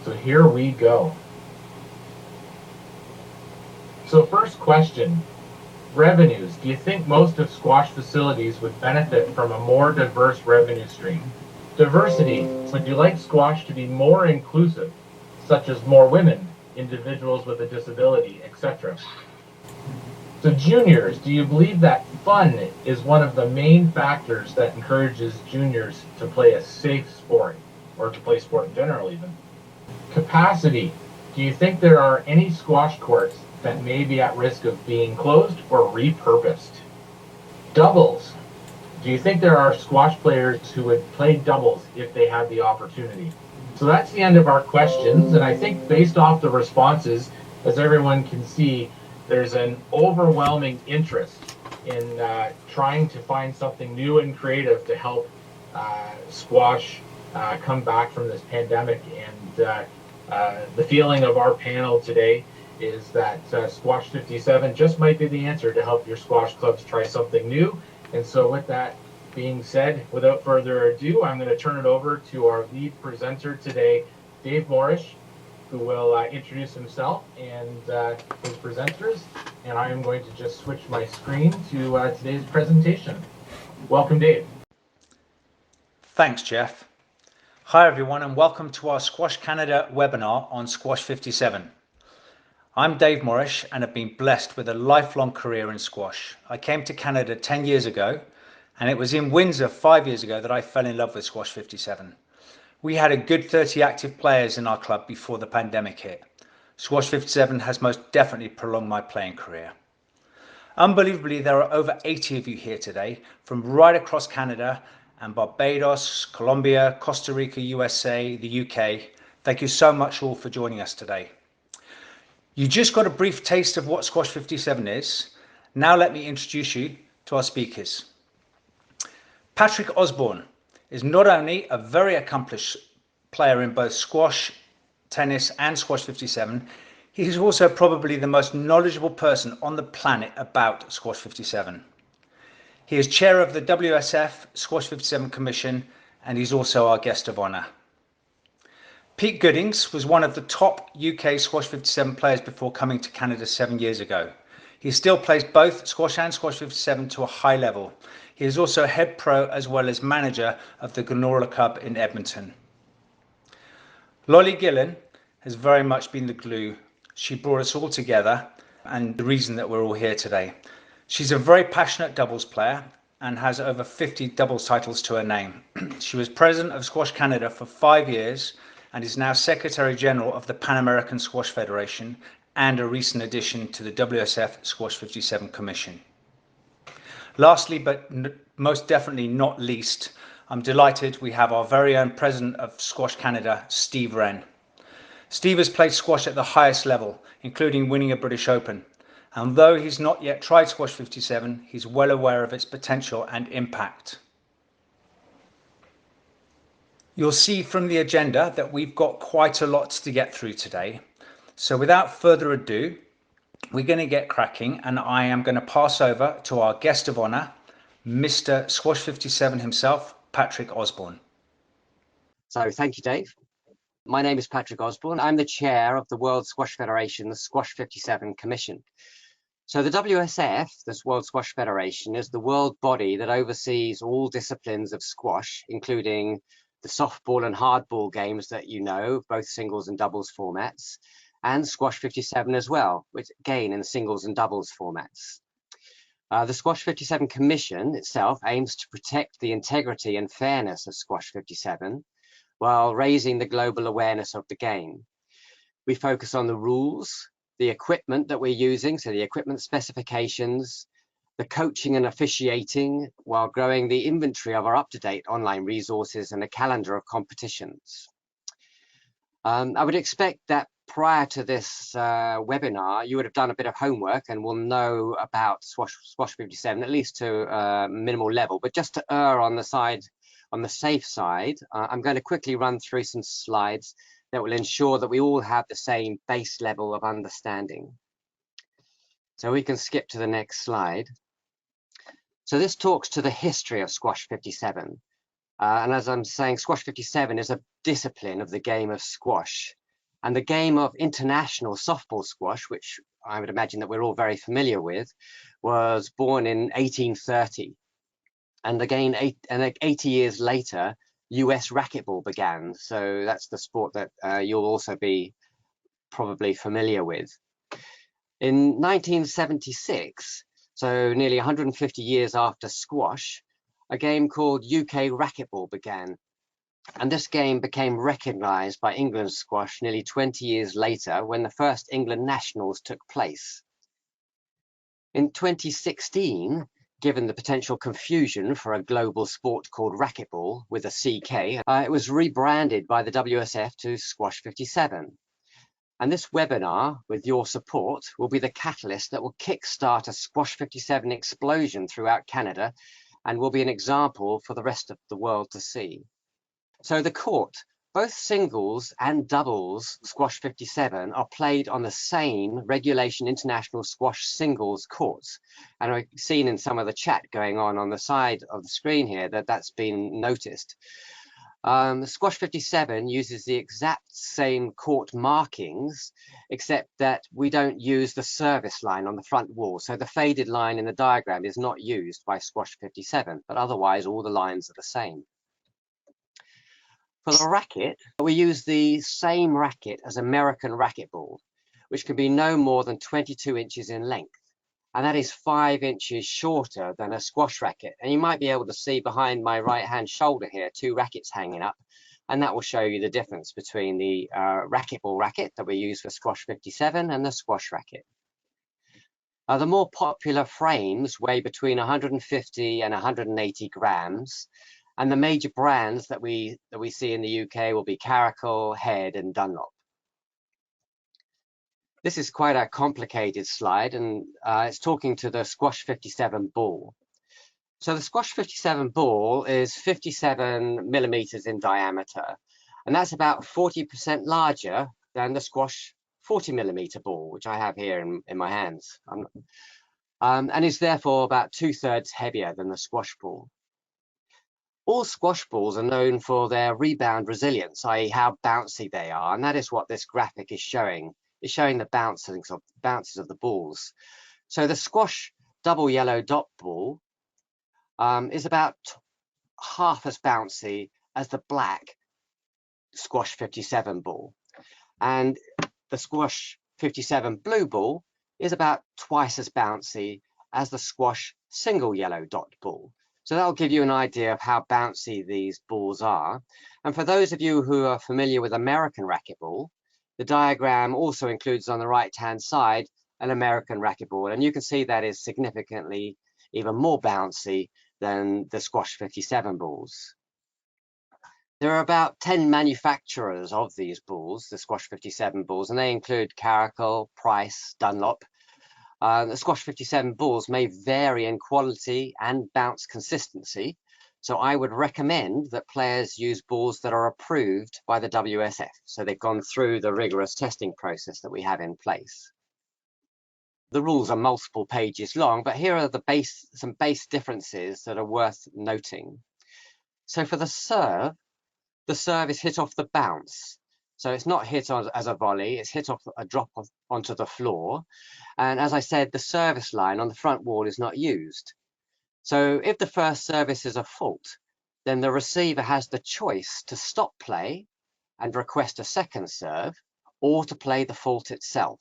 So here we go. So first question, revenues. Do you think most of squash facilities would benefit from a more diverse revenue stream? Diversity. Would you like squash to be more inclusive, such as more women, individuals with a disability, etc.? So juniors, do you believe that fun is one of the main factors that encourages juniors to play a safe sport, or to play sport in general even? Capacity. Do you think there are any squash courts that may be at risk of being closed or repurposed? Doubles. Do you think there are squash players who would play doubles if they had the opportunity? So that's the end of our questions, and I think based off the responses, as everyone can see, there's an overwhelming interest in trying to find something new and creative to help squash come back from this pandemic. And the feeling of our panel today is that Squash 57 just might be the answer to help your squash clubs try something new. And so with that being said, without further ado, I'm going to turn it over to our lead presenter today, Dave Morrish, who will introduce himself and his presenters. And I am going to just switch my screen to today's presentation. Welcome, Dave. Thanks, Jeff. Hi, everyone, and welcome to our Squash Canada webinar on Squash 57. I'm Dave Morrish and have been blessed with a lifelong career in squash. I came to Canada 10 years ago, and it was in Windsor 5 years ago that I fell in love with Squash 57. We had a good 30 active players in our club before the pandemic hit. Squash 57 has most definitely prolonged my playing career. Unbelievably, there are over 80 of you here today from right across Canada and Barbados, Colombia, Costa Rica, USA, the UK. Thank you so much all for joining us today. You just got a brief taste of what Squash 57 is. Now let me introduce you to our speakers. Patrick Osborne is not only a very accomplished player in both squash, tennis and Squash 57, he is also probably the most knowledgeable person on the planet about Squash 57. He is chair of the WSF Squash 57 Commission, and he's also our guest of honour. Pete Goodings was one of the top UK Squash 57 players before coming to Canada 7 years ago. He still plays both squash and Squash 57 to a high level. He is also head pro as well as manager of the Glenora Club in Edmonton. Lolly Gillen has very much been the glue. She brought us all together and the reason that we're all here today. She's a very passionate doubles player and has over 50 doubles titles to her name. She was president of Squash Canada for 5 years and is now Secretary General of the Pan American Squash Federation and a recent addition to the WSF Squash 57 Commission. Lastly, but most definitely not least, I'm delighted we have our very own President of Squash Canada, Steve Wren. Steve has played squash at the highest level, including winning a British Open. And though he's not yet tried Squash 57, he's well aware of its potential and impact. You'll see from the agenda that we've got quite a lot to get through today. So without further ado, we're going to get cracking, and I am going to pass over to our guest of honour, Mr. Squash 57 himself, Patrick Osborne. So thank you, Dave. My name is Patrick Osborne. I'm the chair of the World Squash Federation's Squash 57 Commission. So the WSF, this World Squash Federation, is the world body that oversees all disciplines of squash, including the softball and hardball games that you know, both singles and doubles formats, and Squash 57 as well, which again in singles and doubles formats. The Squash 57 Commission itself aims to protect the integrity and fairness of Squash 57 while raising the global awareness of the game. We focus on the rules, the equipment that we're using, so the equipment specifications, the coaching and officiating, while growing the inventory of our up-to-date online resources and a calendar of competitions. I would expect that prior to this webinar, you would have done a bit of homework and will know about Squash 57, at least to a minimal level. But just to err on the safe side, I'm going to quickly run through some slides that will ensure that we all have the same base level of understanding. So we can skip to the next slide. So this talks to the history of Squash 57. And as I'm saying, Squash 57 is a discipline of the game of squash. And the game of international softball squash, which I would imagine that we're all very familiar with, was born in 1830. And again, 80 years later, US racquetball began. So that's the sport that you'll also be probably familiar with. In 1976, so nearly 150 years after squash, a game called uk-racketball began. And this game became recognized by England's squash nearly 20 years later when the first England nationals took place. In 2016, given the potential confusion for a global sport called racquetball with a CK, it was rebranded by the WSF to Squash 57. And this webinar, with your support, will be the catalyst that will kickstart a Squash 57 explosion throughout Canada and will be an example for the rest of the world to see. So the court, both singles and doubles Squash 57 are played on the same regulation international squash singles courts. And I've seen in some of the chat going on the side of the screen here that that's been noticed. The Squash 57 uses the exact same court markings, except that we don't use the service line on the front wall. So the faded line in the diagram is not used by Squash 57, but otherwise all the lines are the same. For the racket, we use the same racket as American racquetball, which can be no more than 22 inches in length. And that is 5 inches shorter than a squash racket. And you might be able to see behind my right-hand shoulder here, 2 rackets hanging up. And that will show you the difference between the racquetball racket that we use for Squash 57 and the squash racket. The more popular frames weigh between 150 and 180 grams. And the major brands that we see in the UK will be Caracal, Head, and Dunlop. This is quite a complicated slide, and it's talking to the Squash 57 ball. So the Squash 57 ball is 57 millimeters in diameter, and that's about 40% larger than the Squash 40 millimeter ball, which I have here in my hands, and is therefore about 2/3 heavier than the squash ball. All squash balls are known for their rebound resilience, i.e. how bouncy they are, and that is what this graphic is showing. It's showing the bounces of the balls. So the squash double yellow dot ball is about half as bouncy as the black Squash 57 ball. And the Squash 57 blue ball is about twice as bouncy as the squash single yellow dot ball. So that'll give you an idea of how bouncy these balls are. And for those of you who are familiar with American racquetball, the diagram also includes on the right-hand side an American racquetball, and you can see that is significantly even more bouncy than the Squash 57 balls. There are about 10 manufacturers of these balls, the Squash 57 balls, and they include Caracal, Price, Dunlop. The Squash 57 balls may vary in quality and bounce consistency, so I would recommend that players use balls that are approved by the WSF. So they've gone through the rigorous testing process that we have in place. The rules are multiple pages long, but here are some base differences that are worth noting. So for the serve is hit off the bounce. So it's not hit as a volley, it's hit off a drop onto the floor. And as I said, the service line on the front wall is not used. So if the first service is a fault, then the receiver has the choice to stop play and request a second serve, or to play the fault itself.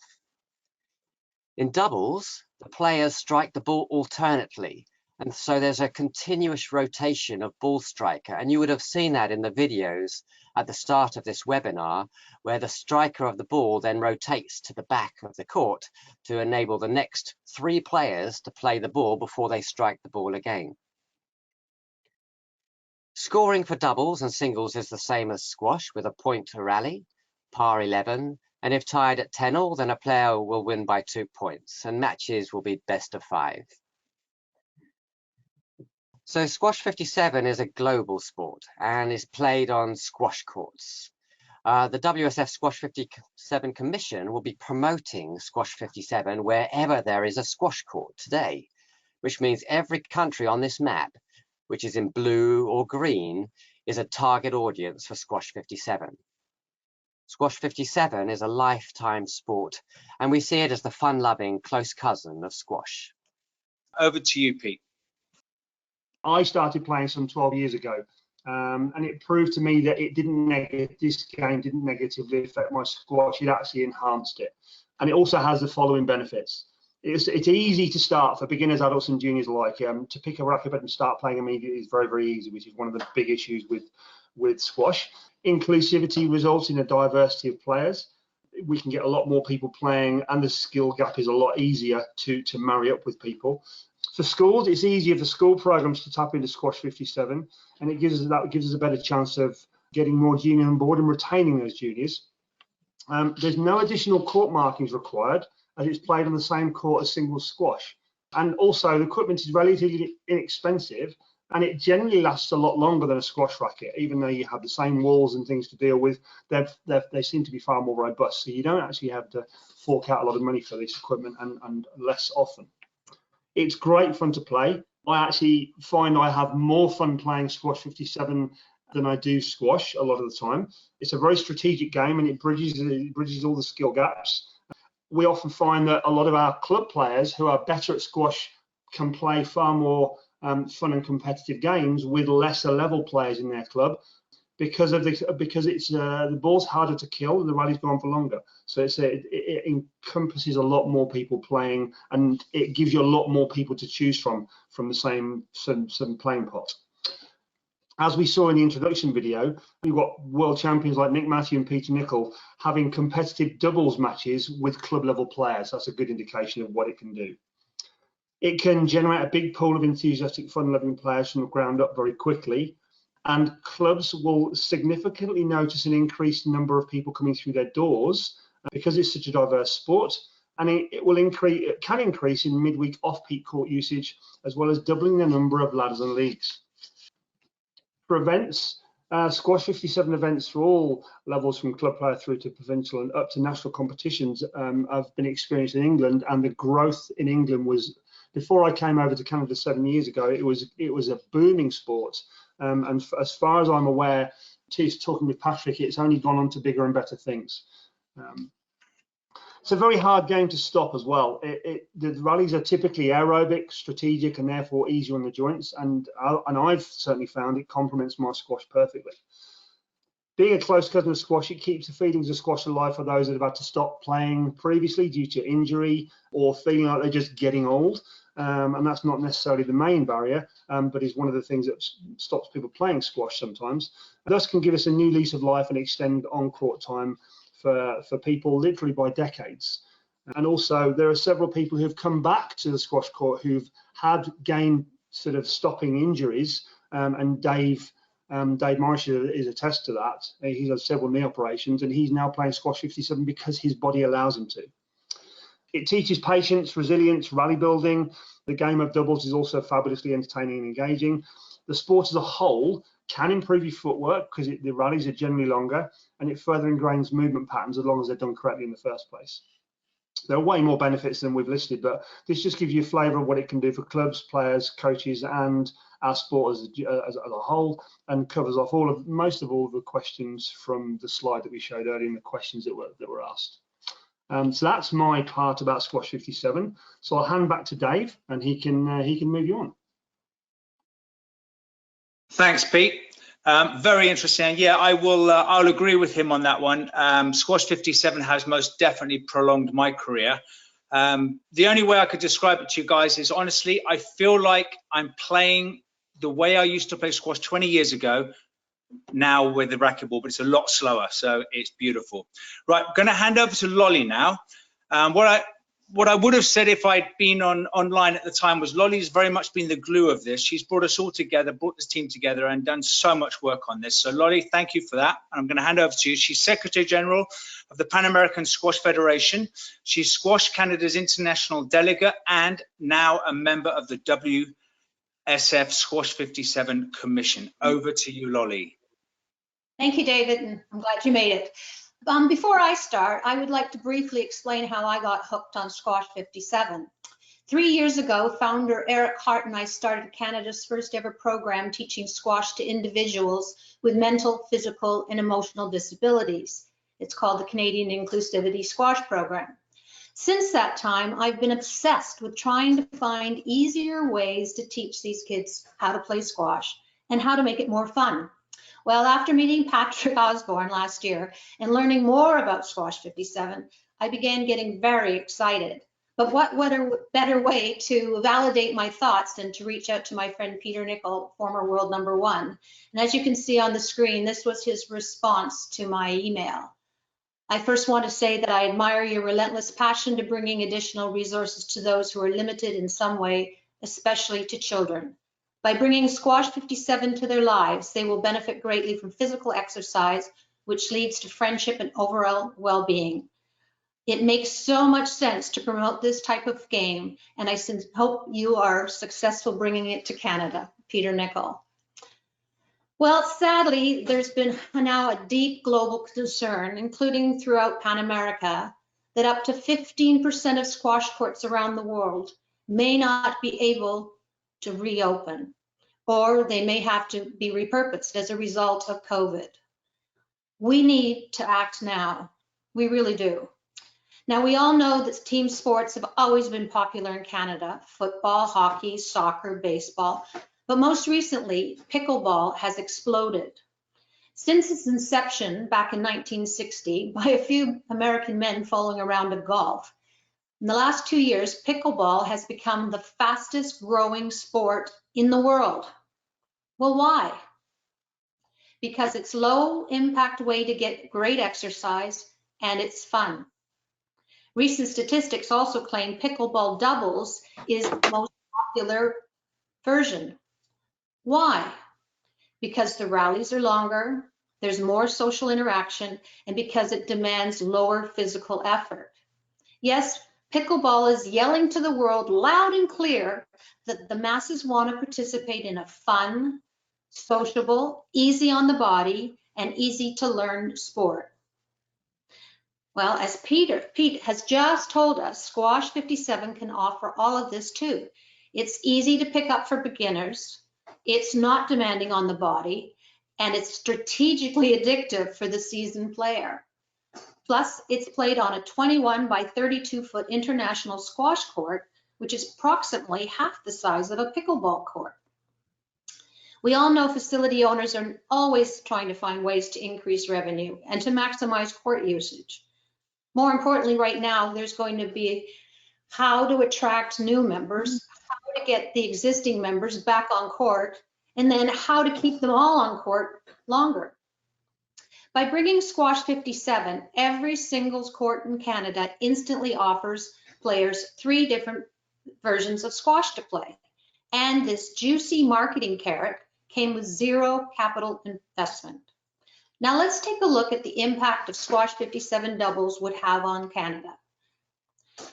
In doubles, the players strike the ball alternately, and so there's a continuous rotation of ball striker, and you would have seen that in the videos at the start of this webinar, where the striker of the ball then rotates to the back of the court to enable the next 3 players to play the ball before they strike the ball again. Scoring for doubles and singles is the same as squash, with a point to rally, par 11, and if tied at 10-all, then a player will win by 2 points, and matches will be best of 5. So Squash 57 is a global sport and is played on squash courts. The WSF Squash 57 Commission will be promoting Squash 57 wherever there is a squash court today, which means every country on this map, which is in blue or green, is a target audience for Squash 57. Squash 57 is a lifetime sport, and we see it as the fun-loving close cousin of squash. Over to you, Pete. I started playing some 12 years ago, and it proved to me that this game didn't negatively affect my squash. It actually enhanced it, and it also has the following benefits. It's easy to start for beginners, adults, and juniors alike. To pick a racket and start playing immediately is very, very easy, which is one of the big issues with squash. Inclusivity results in a diversity of players. We can get a lot more people playing, and the skill gap is a lot easier to marry up with people. For schools, it's easier for school programs to tap into Squash 57, and it gives us a better chance of getting more juniors on board and retaining those juniors. There's no additional court markings required, as it's played on the same court as singles squash. And also, the equipment is relatively inexpensive, and it generally lasts a lot longer than a squash racket. Even though you have the same walls and things to deal with, they seem to be far more robust. So you don't actually have to fork out a lot of money for this equipment, and less often. It's great fun to play. I actually find I have more fun playing Squash 57 than I do squash a lot of the time. It's a very strategic game, and it bridges all the skill gaps. We often find that a lot of our club players who are better at squash can play far more fun and competitive games with lesser level players in their club, because it's the ball's harder to kill and the rallies go on for longer. So it encompasses a lot more people playing, and it gives you a lot more people to choose from the same playing pot. As we saw in the introduction video, we've got world champions like Nick Matthew and Peter Nicol having competitive doubles matches with club level players. That's a good indication of what it can do. It can generate a big pool of enthusiastic, fun-loving players from the ground up very quickly. And clubs will significantly notice an increased number of people coming through their doors because it's such a diverse sport, and it can increase in midweek off-peak court usage, as well as doubling the number of ladders and leagues. For events, Squash 57 events for all levels, from club player through to provincial and up to national competitions, have been experienced in England, and the growth in England was, before I came over to Canada 7 years ago, it was a booming sport. And as far as I'm aware, talking with Patrick, it's only gone on to bigger and better things. It's a very hard game to stop as well. The rallies are typically aerobic, strategic, and therefore easier on the joints. And I've certainly found it complements my squash perfectly. Being a close cousin of squash, it keeps the feelings of squash alive for those that have had to stop playing previously due to injury or feeling like they're just getting old. And that's not necessarily the main barrier, but is one of the things that stops people playing squash sometimes. Thus can give us a new lease of life and extend on-court time for people literally by decades. And also, there are several people who've come back to the squash court who've had game sort of stopping injuries, and Dave Morris is a test to that. He's had several knee operations, and he's now playing Squash 57 because his body allows him to. It teaches patience, resilience, rally building. The game of doubles is also fabulously entertaining and engaging. The sport as a whole can improve your footwork because the rallies are generally longer, and it further ingrains movement patterns as long as they're done correctly in the first place. There are way more benefits than we've listed, but this just gives you a flavour of what it can do for clubs, players, coaches, and our sport as a whole, and covers off most of all of the questions from the slide that we showed earlier and the questions that were asked. So that's my part about Squash 57. So I'll hand back to Dave, and he can move you on. Thanks, Pete. Very interesting. Yeah, I'll agree with him on that one. Squash 57 has most definitely prolonged my career. The only way I could describe it to you guys is, honestly, I feel like I'm playing the way I used to play squash 20 years ago, now with the racquetball, but it's a lot slower, so it's beautiful. Right, I'm going to hand over to Lolly now. What I would have said if I'd been online at the time was Lolly's very much been the glue of this. She's brought us all together, brought this team together, and done so much work on this. So Lolly, thank you for that. And I'm going to hand over to you. She's Secretary General of the Pan American Squash Federation. She's Squash Canada's international delegate and now a member of the WSF Squash 57 Commission. Over to you, Lolly. Thank you, David, and I'm glad you made it. Before I start, I would like to briefly explain how I got hooked on Squash 57. 3 years ago, founder Eric Hart and I started Canada's first ever program teaching squash to individuals with mental, physical, and emotional disabilities. It's called the Canadian Inclusivity Squash Program. Since that time, I've been obsessed with trying to find easier ways to teach these kids how to play squash and how to make it more fun. Well, after meeting Patrick Osborne last year and learning more about Squash 57, I began getting very excited. But what better way to validate my thoughts than to reach out to my friend Peter Nicol, former world #1. And as you can see on the screen, this was his response to my email. I first want to say that I admire your relentless passion to bringing additional resources to those who are limited in some way, especially to children. By bringing Squash 57 to their lives, they will benefit greatly from physical exercise, which leads to friendship and overall well-being. It makes so much sense to promote this type of game, and I hope you are successful bringing it to Canada. Peter Nicol. Well, sadly, there's been now a deep global concern, including throughout Pan America, that up to 15% of squash courts around the world may not be able to reopen, or they may have to be repurposed as a result of COVID. We need to act now. We really do. Now, we all know that team sports have always been popular in Canada: football, hockey, soccer, baseball. But most recently, pickleball has exploded. Since its inception back in 1960 by a few American men following around a golf, in the last 2 years, pickleball has become the fastest growing sport in the world. Well, why? Because it's low impact way to get great exercise and it's fun. Recent statistics also claim pickleball doubles is the most popular version. Why? Because the rallies are longer, there's more social interaction, and because it demands lower physical effort. Yes, pickleball is yelling to the world loud and clear that the masses want to participate in a fun, sociable, easy on the body, and easy to learn sport. Well, as Pete has just told us, Squash 57 can offer all of this too. It's easy to pick up for beginners, it's not demanding on the body, and it's strategically addictive for the seasoned player. Plus, it's played on a 21 by 32 foot international squash court, which is approximately half the size of a pickleball court. We all know facility owners are always trying to find ways to increase revenue and to maximize court usage. More importantly, right now, there's going to be how to attract new members, how to get the existing members back on court, and then how to keep them all on court longer. By bringing Squash 57, every singles court in Canada instantly offers players 3 different versions of squash to play. And this juicy marketing carrot came with 0 capital investment. Now let's take a look at the impact of Squash 57 doubles would have on Canada.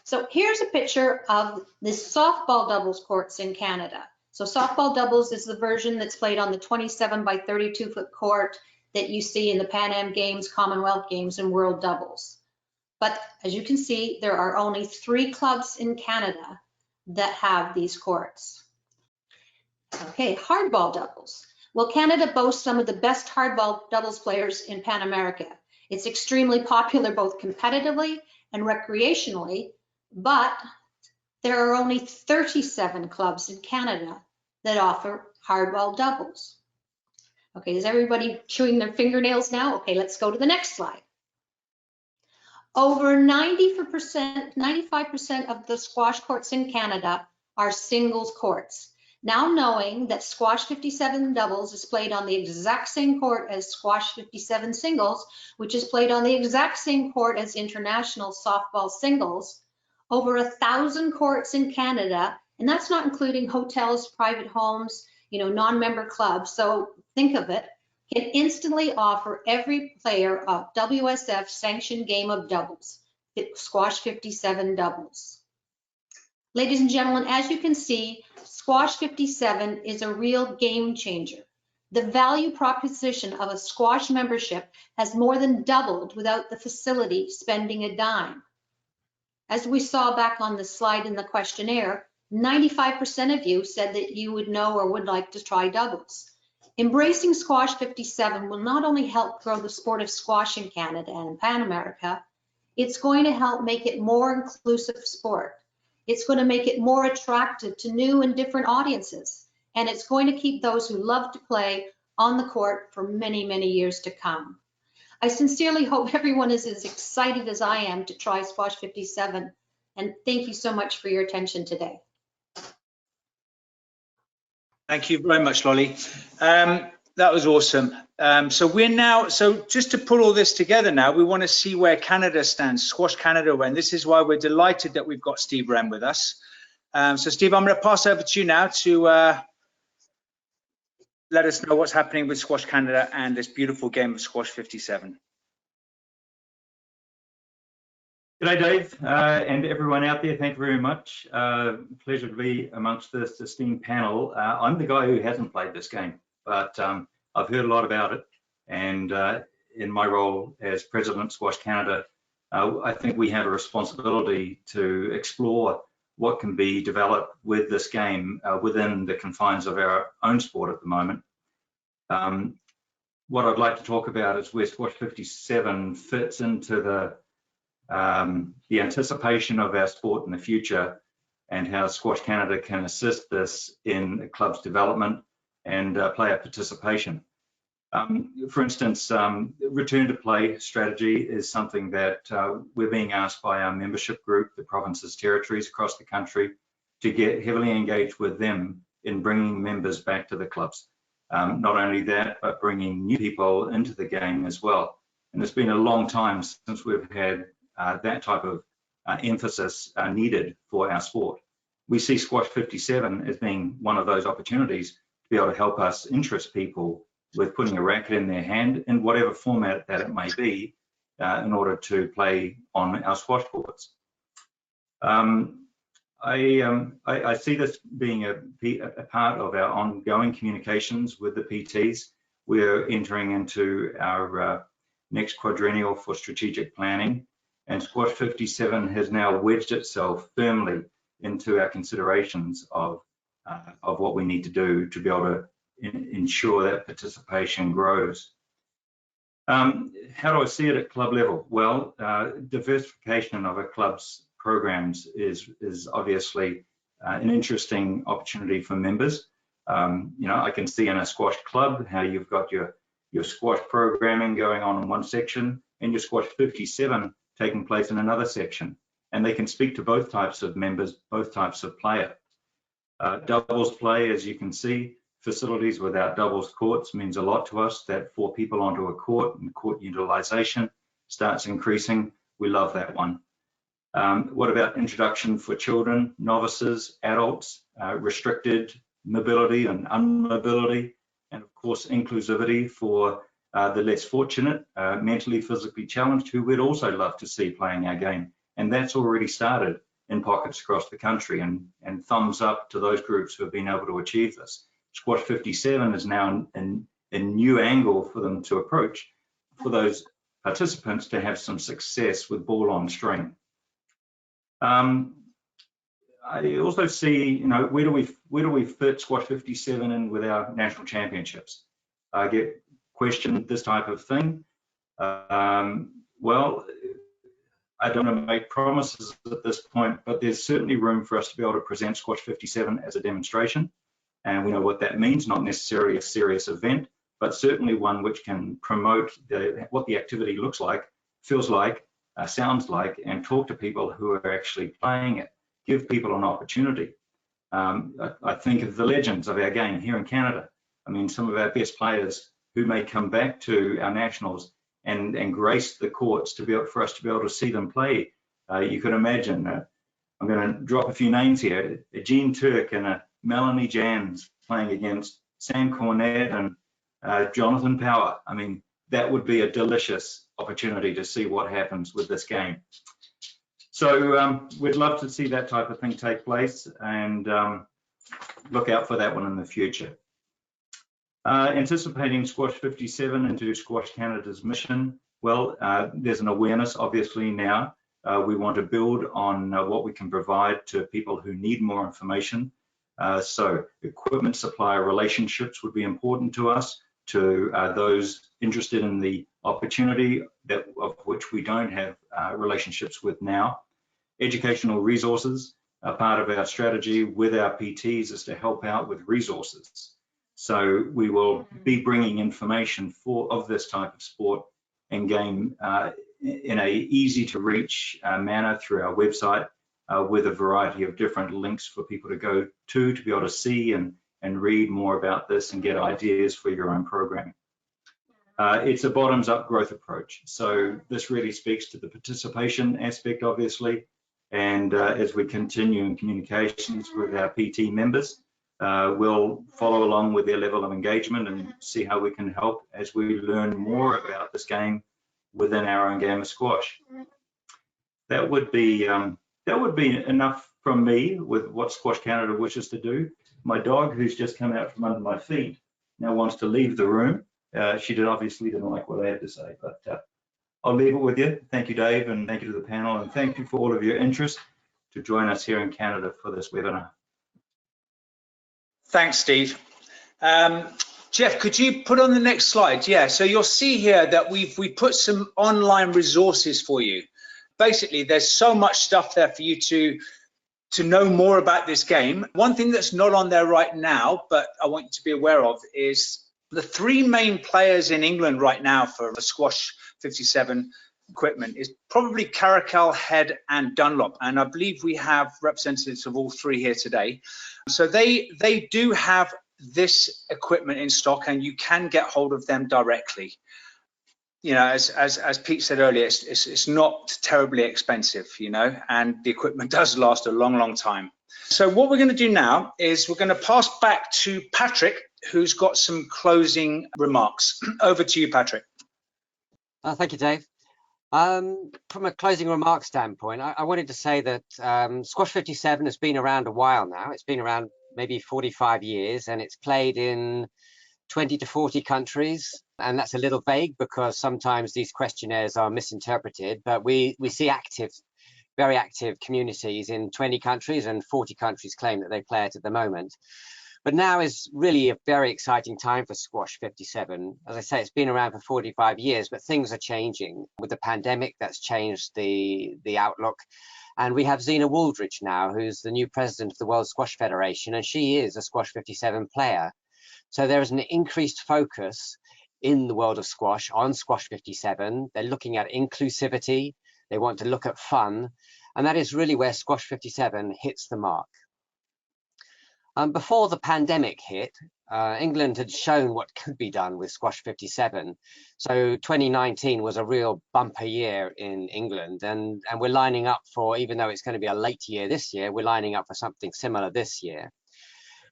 So here's a picture of the softball doubles courts in Canada. So softball doubles is the version that's played on the 27 by 32 foot court that you see in the Pan Am Games, Commonwealth Games, and World Doubles. But as you can see, there are only 3 clubs in Canada that have these courts. Okay, hardball doubles. Well, Canada boasts some of the best hardball doubles players in Pan America. It's extremely popular both competitively and recreationally, but there are only 37 clubs in Canada that offer hardball doubles. Okay, is everybody chewing their fingernails now? Okay, let's go to the next slide. Over 95% of the squash courts in Canada are singles courts. Now knowing that Squash 57 doubles is played on the exact same court as Squash 57 singles, which is played on the exact same court as international softball singles, over 1,000 courts in Canada, and that's not including hotels, private homes, non-member clubs. So think of it, can instantly offer every player a WSF sanctioned game of doubles, Squash 57 doubles. Ladies and gentlemen, as you can see, Squash 57 is a real game changer. The value proposition of a squash membership has more than doubled without the facility spending a dime. As we saw back on the slide in the questionnaire, 95% of you said that you would know or would like to try doubles. Embracing Squash 57 will not only help grow the sport of squash in Canada and Pan America, it's going to help make it more inclusive sport. It's going to make it more attractive to new and different audiences, and it's going to keep those who love to play on the court for many, many years to come. I sincerely hope everyone is as excited as I am to try Squash 57, and thank you so much for your attention today. Thank you very much, Lolly. That was awesome. So just to pull all this together now, we want to see where Canada stands, Squash Canada, and this is why we're delighted that we've got Steve Wren with us. So Steve, I'm going to pass over to you now to let us know what's happening with Squash Canada and this beautiful game of Squash 57. G'day, Dave, and everyone out there. Thank you very much. Pleasure to be amongst this esteemed panel. I'm the guy who hasn't played this game, but I've heard a lot about it. And in my role as President of Squash Canada, I think we have a responsibility to explore what can be developed with this game within the confines of our own sport at the moment. What I'd like to talk about is where Squash 57 fits into the anticipation of our sport in the future, and how Squash Canada can assist this in clubs development and player participation. For instance, return to play strategy is something that we're being asked by our membership group, the provinces, territories across the country, to get heavily engaged with them in bringing members back to the clubs. Not only that, but bringing new people into the game as well. And it's been a long time since we've had that type of emphasis needed for our sport. We see Squash 57 as being one of those opportunities to be able to help us interest people with putting a racket in their hand in whatever format that it may be in order to play on our squash courts. I see this being a part of our ongoing communications with the PTs. We're entering into our next quadrennial for strategic planning, and Squash 57 has now wedged itself firmly into our considerations of what we need to do to be able to ensure that participation grows. How do I see it at club level? Well, diversification of a club's programs is obviously an interesting opportunity for members. I can see in a squash club how you've got your squash programming going on in one section and your Squash 57 taking place in another section, and they can speak to both types of members, both types of player. Doubles play, as you can see, facilities without doubles courts means a lot to us. That 4 people onto a court and court utilization starts increasing. We love that one. What about introduction for children, novices, adults, restricted mobility and unmobility, and of course inclusivity for the less fortunate, mentally, physically challenged, who we'd also love to see playing our game. And that's already started in pockets across the country, and thumbs up to those groups who have been able to achieve this. Squash 57 is now a new angle for them to approach, for those participants to have some success with ball on string. I also see, where do we fit Squash 57 in with our national championships? I get questioned this type of thing. Well, I don't want to make promises at this point, but there's certainly room for us to be able to present Squash 57 as a demonstration. And we know what that means, not necessarily a serious event, but certainly one which can promote what the activity looks like, feels like, sounds like, and talk to people who are actually playing it, give people an opportunity. I think of the legends of our game here in Canada. I mean, some of our best players who may come back to our nationals and grace the courts for us to be able to see them play. You can imagine, I'm going to drop a few names here, a Jean Turk and a Melanie Jans playing against Sam Cornette and Jonathan Power. I mean, that would be a delicious opportunity to see what happens with this game. So we'd love to see that type of thing take place, and look out for that one in the future. Anticipating Squash 57 into Squash Canada's mission, well, there's an awareness obviously now. We want to build on what we can provide to people who need more information. So equipment supplier relationships would be important to us, to those interested in the opportunity of which we don't have relationships with now. Educational resources, a part of our strategy with our PTs is to help out with resources. So we will be bringing information of this type of sport and game in a easy to reach manner through our website with a variety of different links for people to go to be able to see and read more about this and get ideas for your own programming. It's a bottoms-up growth approach. So this really speaks to the participation aspect, obviously. And as we continue in communications with our PT members, we'll follow along with their level of engagement and see how we can help as we learn more about this game within our own game of squash. That would be enough from me with what Squash Canada wishes to do. My dog, who's just come out from under my feet, now wants to leave the room. She obviously didn't like what I had to say, but I'll leave it with you. Thank you, Dave, and thank you to the panel, and thank you for all of your interest to join us here in Canada for this webinar. Thanks, Steve. Jeff, could you put on the next slide? Yeah, so you'll see here that we put some online resources for you. Basically, there's so much stuff there for you to know more about this game. One thing that's not on there right now, but I want you to be aware of, is the three main players in England right now for the Squash 57 equipment is probably Caracal, Head, and Dunlop. And I believe we have representatives of all three here today. So they do have this equipment in stock, and you can get hold of them directly. You know, as Pete said earlier, it's not terribly expensive, you know, and the equipment does last a long, long time. So what we're going to do now is we're going to pass back to Patrick, who's got some closing remarks. Over to you, Patrick. Thank you, Dave. From a closing remark standpoint, I wanted to say that Squash 57 has been around a while now. It's been around maybe 45 years, and it's played in 20 to 40 countries. And that's a little vague because sometimes these questionnaires are misinterpreted, but we see very active communities in 20 countries, and 40 countries claim that they play it at the moment. But now is really a very exciting time for Squash 57. As I say, it's been around for 45 years, but things are changing. With the pandemic, that's changed the outlook. And we have Zena Wooldridge now, who's the new president of the World Squash Federation, and she is a Squash 57 player. So there is an increased focus in the world of squash on Squash 57. They're looking at inclusivity. They want to look at fun. And that is really where Squash 57 hits the mark. Before the pandemic hit, England had shown what could be done with Squash 57. So 2019 was a real bumper year in England, and we're lining up for, even though it's going to be a late year this year, we're lining up for something similar this year.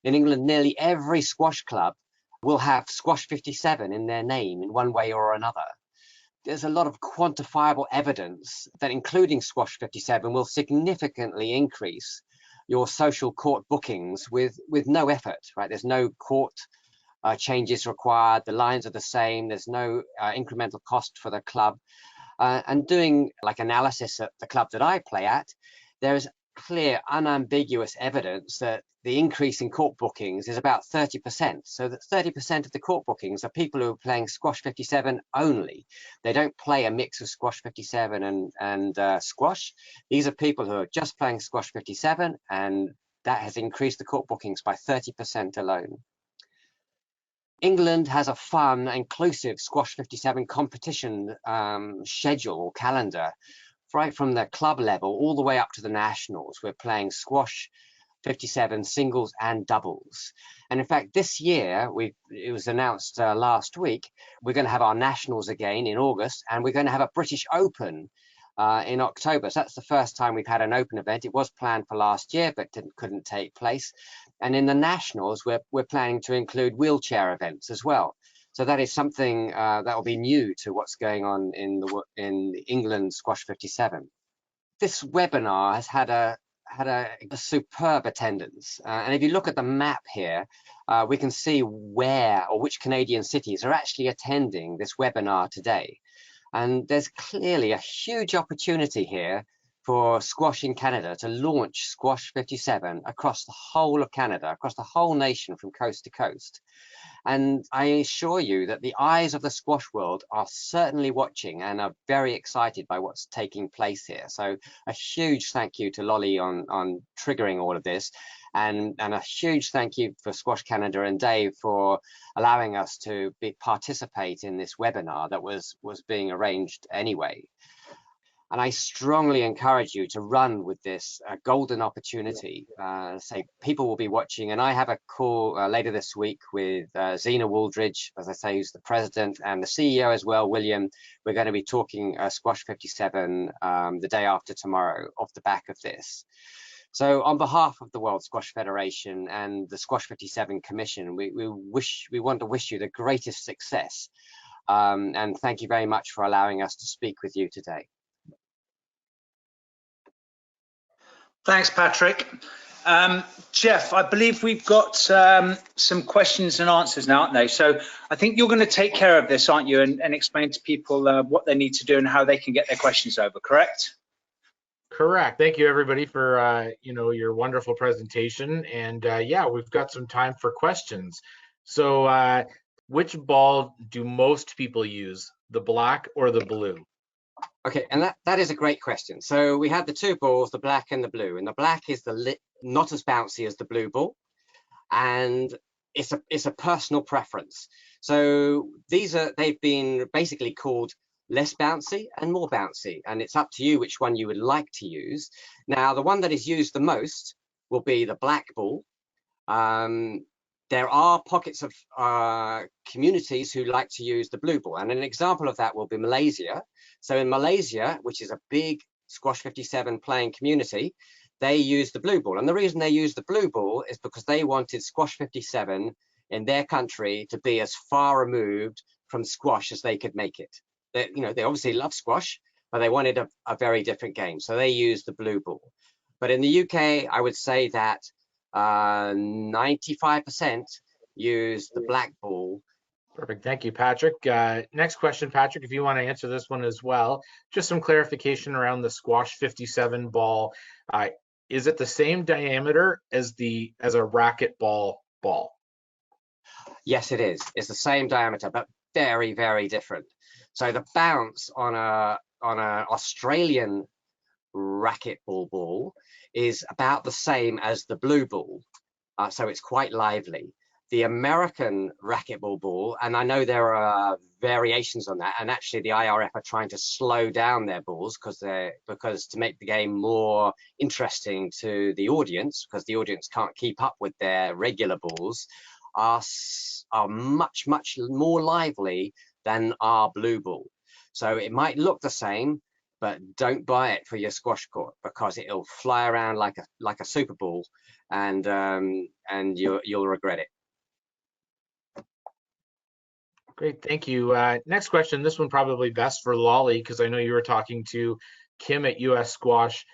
In England, nearly every squash club will have Squash 57 in their name in one way or another. There's a lot of quantifiable evidence that including Squash 57 will significantly increase your social court bookings with no effort, right? There's no court changes required. The lines are the same. There's no incremental cost for the club. And doing like analysis at the club that I play at, there is clear, unambiguous evidence that the increase in court bookings is about 30%. So that 30% of the court bookings are people who are playing Squash 57 only. They don't play a mix of Squash 57 and squash. These are people who are just playing Squash 57, and that has increased the court bookings by 30% alone. England has a fun, inclusive Squash 57 competition schedule or calendar, right from the club level all the way up to the nationals. We're playing Squash 57 singles and doubles. And in fact, this year, it was announced last week, we're going to have our nationals again in August, and we're going to have a British Open in October. So that's the first time we've had an open event. It was planned for last year, but couldn't take place. And in the nationals, we're planning to include wheelchair events as well. So that is something that will be new to what's going on in England Squash 57. This webinar has had a superb attendance. And if you look at the map here, we can see where or which Canadian cities are actually attending this webinar today. And there's clearly a huge opportunity here for Squash in Canada to launch Squash 57 across the whole of Canada, across the whole nation from coast to coast. And I assure you that the eyes of the squash world are certainly watching and are very excited by what's taking place here. So a huge thank you to Lolly on triggering all of this, and a huge thank you for Squash Canada and Dave for allowing us to participate in this webinar that was being arranged anyway. And I strongly encourage you to run with this golden opportunity. Say people will be watching, and I have a call later this week with Zena Wooldridge, as I say, who's the president, and the CEO as well, William. We're going to be talking Squash 57 the day after tomorrow off the back of this. So on behalf of the World Squash Federation and the Squash 57 Commission, we want to wish you the greatest success. And thank you very much for allowing us to speak with you today. Thanks, Patrick. Jeff, I believe we've got some questions and answers now, aren't they? So I think you're going to take care of this, aren't you, and explain to people what they need to do and how they can get their questions over, correct? Correct. Thank you, everybody, for your wonderful presentation. And yeah, we've got some time for questions. So which ball do most people use, the black or the blue? Okay, and that is a great question. So we have the two balls, the black and the blue, and the black is not as bouncy as the blue ball, and it's a personal preference. So they've been basically called less bouncy and more bouncy, and it's up to you which one you would like to use. Now, the one that is used the most will be the black ball. There are pockets of communities who like to use the blue ball, and an example of that will be Malaysia. So in Malaysia, which is a big Squash 57 playing community, they use the blue ball. And the reason they use the blue ball is because they wanted Squash 57 in their country to be as far removed from squash as they could make it. They obviously love squash, but they wanted a very different game. So they use the blue ball. But in the UK, I would say that 95% use the black ball. Perfect. Thank you, Patrick. Next question, Patrick, if you want to answer this one as well, just some clarification around the Squash 57 ball. Is it the same diameter as a racquetball ball? Yes, it is. It's the same diameter, but very, very different. So the bounce on a Australian racquetball ball is about the same as the blue ball. So it's quite lively. The American racquetball ball, and I know there are variations on that, and actually the IRF are trying to slow down their balls because to make the game more interesting to the audience, because the audience can't keep up with their regular balls, are much, much more lively than our blue ball. So it might look the same, but don't buy it for your squash court because it'll fly around like a super ball, and you'll regret it. Great, thank you. Next question, this one probably best for Lolly, because I know you were talking to Kim at US Squash.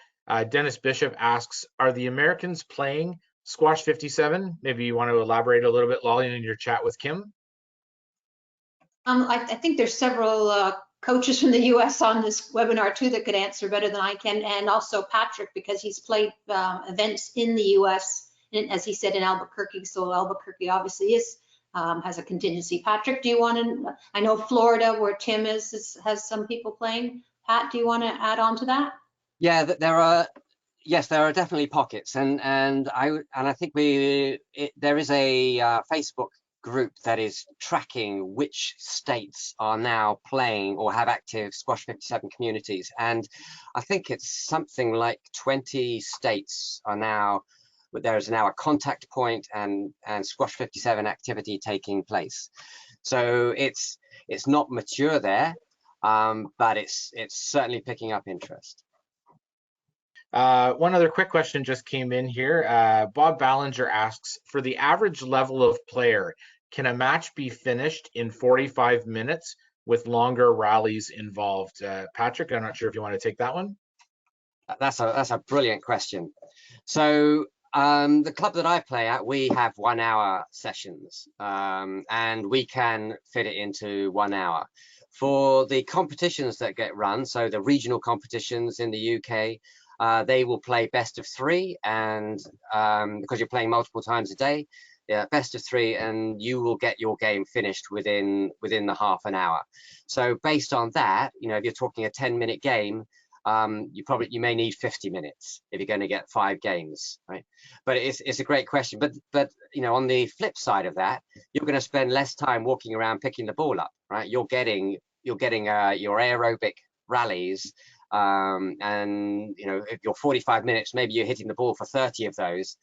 Dennis Bishop asks, are the Americans playing Squash 57? Maybe you want to elaborate a little bit, Lolly, in your chat with Kim. I think there's several coaches from the US on this webinar too that could answer better than I can, and also Patrick, because he's played events in the US, and as he said, in Albuquerque. So Albuquerque obviously has a contingency. Patrick, do you want to? I know Florida, where Tim has some people playing. Pat, do you want to add on to that? Yeah, there are definitely pockets, and I think there is a Facebook group that is tracking which states are now playing or have active Squash 57 communities, and I think it's something like 20 states are now. There is now a contact point and Squash 57 activity taking place. So it's not mature there, but it's certainly picking up interest. One other quick question just came in here. Bob Ballinger asks, for the average level of player, can a match be finished in 45 minutes with longer rallies involved? Patrick, I'm not sure if you want to take that one. That's a brilliant question. So the club that I play at, we have 1 hour sessions, and we can fit it into 1 hour. For the competitions that get run, so the regional competitions in the UK, They will play best of 3, and because you're playing multiple times a day, yeah, best of 3, and you will get your game finished within the half an hour. So based on that, you know, if you're talking a 10-minute game, you may need 50 minutes if you're going to get 5 games, right? But it's a great question. But you know, on the flip side of that, you're going to spend less time walking around picking the ball up, right? You're getting your aerobic rallies, and you know, if you're 45 minutes, maybe you're hitting the ball for 30 of those,